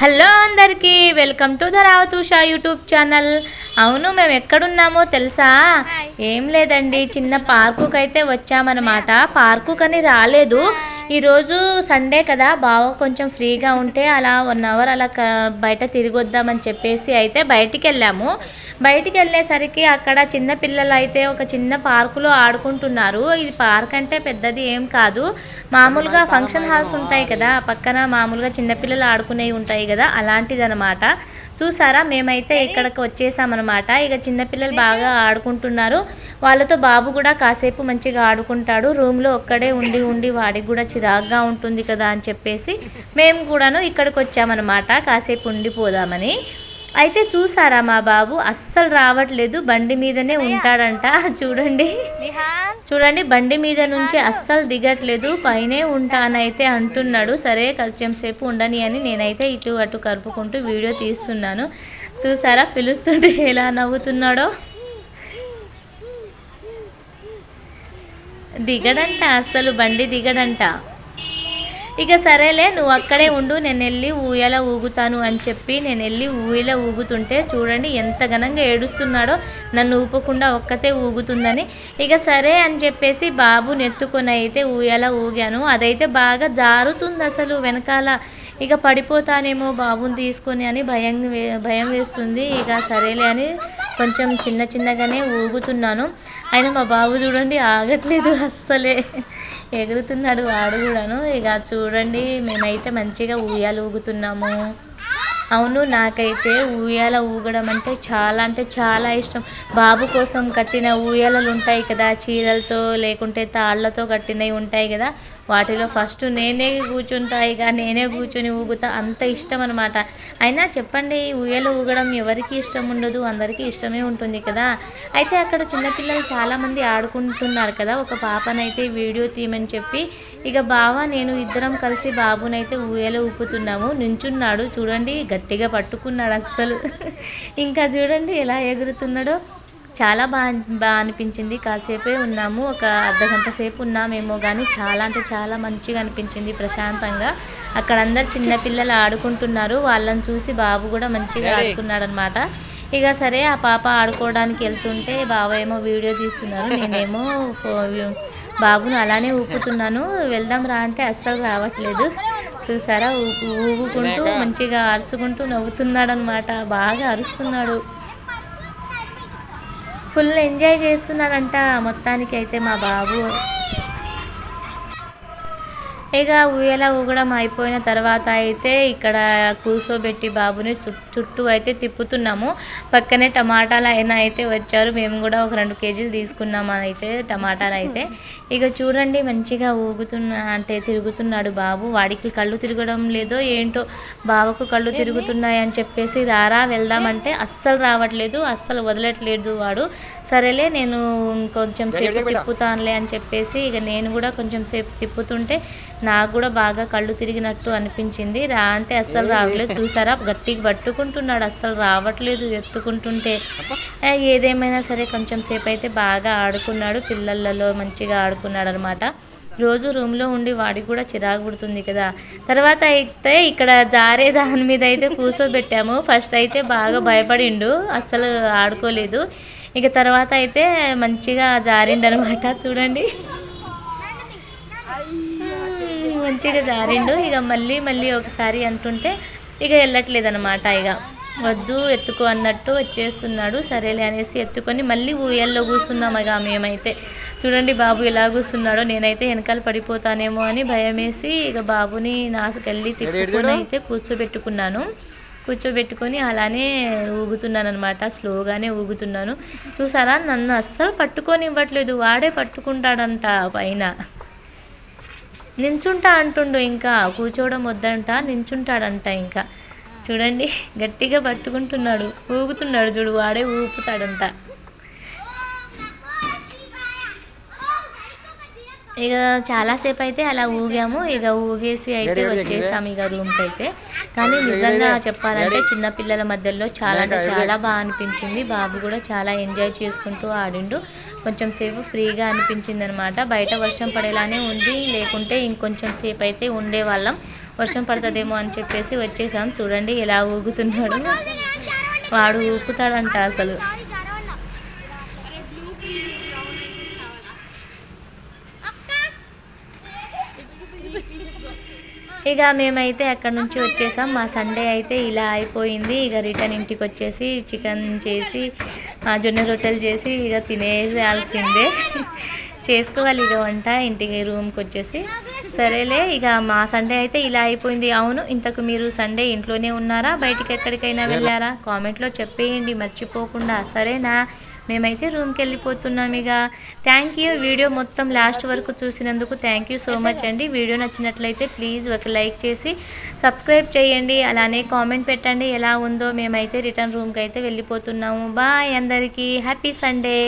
Hello అందరికీ welcome to the Ravathusha YouTube channel. అవును, మేము ఎక్కడున్నామో తెలుసా? ఏం లేదండి, చిన్న పార్కుకి అయితే వచ్చామన్నమాట. పార్కు కని రాలేదు, ఈరోజు సండే కదా, బావ కొంచెం ఫ్రీగా ఉంటే అలా 1 అవర్ అలా బయట తిరిగి వద్దామని చెప్పేసి అయితే బయటికి వెళ్ళాము. బయటికి వెళ్ళేసరికి అక్కడ చిన్న పిల్లలు అయితే ఒక చిన్న పార్కులో ఆడుకుంటున్నారు. ఇది పార్క్ అంటే పెద్దది ఏం కాదు, మామూలుగా ఫంక్షన్ హాల్స్ ఉంటాయి కదా, పక్కన మామూలుగా చిన్నపిల్లలు ఆడుకునేవి ఉంటాయి కదా, అలాంటిదనమాట. చూసారా, మేమైతే ఇక్కడికి వచ్చేసామన్నమాట. ఇక చిన్నపిల్లలు బాగా ఆడుకుంటున్నారు, వాళ్ళతో బాబు కూడా కాసేపు మంచిగా ఆడుకుంటాడు. రూమ్లో ఒక్కడే ఉండి ఉండి వాడికి కూడా చిరాగ్గా ఉంటుంది కదా అని చెప్పేసి మేము కూడాను ఇక్కడికి వచ్చామన్నమాట, కాసేపు ఉండిపోదామని. అయితే చూసారా, మా బాబు అస్సలు రావట్లేదు, బండి మీదనే ఉంటాడంట. చూడండి చూడండి, బండి మీద నుంచి అస్సలు దిగట్లేదు, పైనే ఉంటానైతే అంటున్నాడు. సరే కొంచెం సేపు ఉండని అని నేనైతే ఇటు అటు కలుపుకుంటూ వీడియో తీస్తున్నాను. చూసారా, పిలుస్తుంటే ఎలా నవ్వుతున్నాడో. దిగడంట, అస్సలు బండి దిగడంట. ఇక సరేలే, నువ్వు అక్కడే ఉండు, నేను వెళ్ళి ఊయల ఊగుతాను అని చెప్పి నేను వెళ్ళి ఊయల ఊగుతుంటే చూడండి ఎంత ఘనంగా ఏడుస్తున్నాడో, నన్ను ఊపకుండా ఒక్కతే ఊగుతుందని. ఇక సరే అని చెప్పేసి బాబు నెత్తుకొని అయితే ఊయల ఊగాను. అదైతే బాగా జారుతుంది అసలు వెనకాల. ఇక పడిపోతానేమో బాబుని తీసుకొని అని భయం వేస్తుంది. ఇక సరేలే అని కొంచెం చిన్నగానే ఊగుతున్నాను. అయినా మా బాబు చూడండి ఆగట్లేదు, అస్సలే ఎగురుతున్నాడు వాడు కూడాను. ఇక చూడండి, మేమైతే మంచిగా ఊయాలు ఊగుతున్నాము. అవును, నాకైతే ఊయాల ఊగడం అంటే చాలా ఇష్టం. బాబు కోసం కట్టిన ఊయలలు ఉంటాయి కదా, చీరలతో లేకుంటే తాళ్లతో కట్టినవి ఉంటాయి కదా, వాటిలో ఫస్ట్ నేనే కూర్చుంటా. ఇక నేనే కూర్చొని ఊగుతా, అంత ఇష్టం అనమాట. అయినా చెప్పండి, ఊయలు ఊగడం ఎవరికి ఇష్టం ఉండదు, అందరికీ ఇష్టమే ఉంటుంది కదా. అయితే అక్కడ చిన్నపిల్లలు చాలామంది ఆడుకుంటున్నారు కదా, ఒక పాపనైతే వీడియో తీయమని చెప్పి ఇక బావ నేను ఇద్దరం కలిసి బాబునైతే ఊయలు ఊపుతున్నాము. నించున్నాడు చూడండి, గట్టిగా పట్టుకున్నాడు అస్సలు. ఇంకా చూడండి ఎలా ఎగురుతున్నాడో, చాలా బాగా అనిపించింది. కాసేపే ఉన్నాము, ఒక అర్ధగంట సేపు ఉన్నామేమో, కానీ చాలా మంచిగా అనిపించింది, ప్రశాంతంగా. అక్కడ అందరు చిన్నపిల్లలు ఆడుకుంటున్నారు, వాళ్ళని చూసి బాబు కూడా మంచిగా ఆడుకున్నాడు అనమాట. ఇక సరే, ఆ పాప ఆడుకోవడానికి వెళ్తుంటే బావ ఏమో వీడియో తీస్తున్నారు, నేనేమో బాబును అలానే ఊపుతున్నాను. వెళ్దాం రా అంటే అస్సలు రావట్లేదు. చూసారా, ఊగుకుంటూ మంచిగా అరుచుకుంటూ నవ్వుతున్నాడు అనమాట, బాగా అరుస్తున్నాడు, ఫుల్ ఎంజాయ్ చేస్తున్నాడంట మొత్తానికి అయితే మా బాబు. ఇక ఊయల ఊగడం అయిపోయిన తర్వాత అయితే ఇక్కడ కూర్చోబెట్టి బాబుని చుట్టూ అయితే తిప్పుతున్నాము. పక్కనే టమాటాలు అయితే వచ్చారు, మేము కూడా ఒక 2 కేజీలు తీసుకున్నాము అయితే టమాటాలు అయితే. ఇక చూడండి, మంచిగా తిరుగుతున్నాడు బాబు. వాడికి కళ్ళు తిరగడం లేదో ఏంటో, బాబుకు కళ్ళు తిరుగుతున్నాయి అని చెప్పేసి రారా వెళ్దామంటే అస్సలు రావట్లేదు, అస్సలు వదలట్లేదు వాడు. సరేలే, నేను కొంచెం సేపు తిప్పుతానులే అని చెప్పేసి ఇక నేను కూడా కొంచెం సేపు తిప్పుతుంటే నాకు కూడా బాగా కళ్ళు తిరిగినట్టు అనిపించింది. రా అంటే అస్సలు రావట్లేదు. చూసారా, గట్టిగా పట్టుకుంటున్నాడు, అస్సలు రావట్లేదు ఎత్తుకుంటుంటే. ఏదేమైనా సరే కొంచెం సేపు అయితే బాగా ఆడుకున్నాడు, పిల్లలలో మంచిగా ఆడుకున్నాడు అనమాట. రోజు రూమ్లో ఉండి వాడికి కూడా చిరాకు పుడుతుంది కదా. తర్వాత అయితే ఇక్కడ జారే దాని మీద అయితే కూర్చోబెట్టాము. ఫస్ట్ అయితే బాగా భయపడిండు, అస్సలు ఆడుకోలేదు. ఇక తర్వాత అయితే మంచిగా జారిండనమాట. చూడండి, మంచిగా జారిండు. ఇక మళ్ళీ ఒకసారి అంటుంటే ఇక వెళ్ళట్లేదు అనమాట. ఇక వద్దు ఎత్తుకో అన్నట్టు వచ్చేస్తున్నాడు. సరేలే అనేసి ఎత్తుకొని మళ్ళీ ఊయల్లో కూర్చున్నాం. ఇక మేమైతే చూడండి బాబు ఎలా కూర్చున్నాడో, నేనైతే వెనకాల పడిపోతానేమో అని భయం వేసి ఇక బాబుని నాసుకెళ్ళి తిప్పుకొని అయితే కూర్చోబెట్టుకొని అలానే ఊగుతున్నాను అనమాట, స్లోగానే ఊగుతున్నాను. చూసారా, నన్ను అస్సలు పట్టుకొని ఇవ్వట్లేదు, వాడే పట్టుకుంటాడంట పైన. నించుంటా అంటుండు, ఇంకా కూర్చోవడం వద్దంట, నించుంటాడంట. ఇంకా చూడండి, గట్టిగా పట్టుకుంటున్నాడు, ఊగుతున్నాడు చూడు, వాడే ఊపుతాడంట. ఇక చాలాసేపు అయితే అలా ఊగాము. ఇక ఊగేసి అయితే వచ్చేసాము ఇక రూమ్కి అయితే. కానీ నిజంగా చెప్పాలంటే చిన్నపిల్లల మధ్యలో చాలా బాగా అనిపించింది. బాబు కూడా చాలా ఎంజాయ్ చేసుకుంటూ ఆడిండు. కొంచెం సేపు ఫ్రీగా అనిపించింది అనమాట. బయట వర్షం పడేలానే ఉంది, లేకుంటే ఇంకొంచెం సేపు అయితే ఉండేవాళ్ళం. వర్షం పడుతుందేమో అని చెప్పేసి వచ్చేసాం. చూడండి ఎలా ఊగుతున్నాడు, వాడు ఊపుతాడంట అసలు. ఇక మేమైతే అక్కడి నుంచి వచ్చేసాం. మా సండే అయితే ఇలా అయిపోయింది. ఇక రిటర్న్ ఇంటికి వచ్చేసి చికెన్ చేసి జొన్న రొట్టెలు చేసి ఇక తినేయాల్సిందే. చేసుకోవాలి ఇక వంట ఇంటికి రూమ్కి వచ్చేసి. సరేలే ఇక మా సండే అయితే ఇలా అయిపోయింది. అవును, ఇంతకు మీరు సండే ఇంట్లోనే ఉన్నారా, బయటికి ఎక్కడికైనా వెళ్ళారా? కామెంట్లో చెప్పేయండి మర్చిపోకుండా, సరేనా? మేమైతే రూమ్కి వెళ్ళిపోతున్నాం. ఇక థ్యాంక్ యూ, వీడియో మొత్తం లాస్ట్ వరకు చూసినందుకు థ్యాంక్ యూ సో మచ్ అండి. వీడియో నచ్చినట్లయితే ప్లీజ్ ఒక లైక్ చేసి సబ్స్క్రైబ్ చేయండి, అలానే కామెంట్ పెట్టండి ఎలా ఉందో. మేమైతే రిటర్న్ రూమ్కి అయితే వెళ్ళిపోతున్నాము. బాయ్ అందరికీ, హ్యాపీ సండే.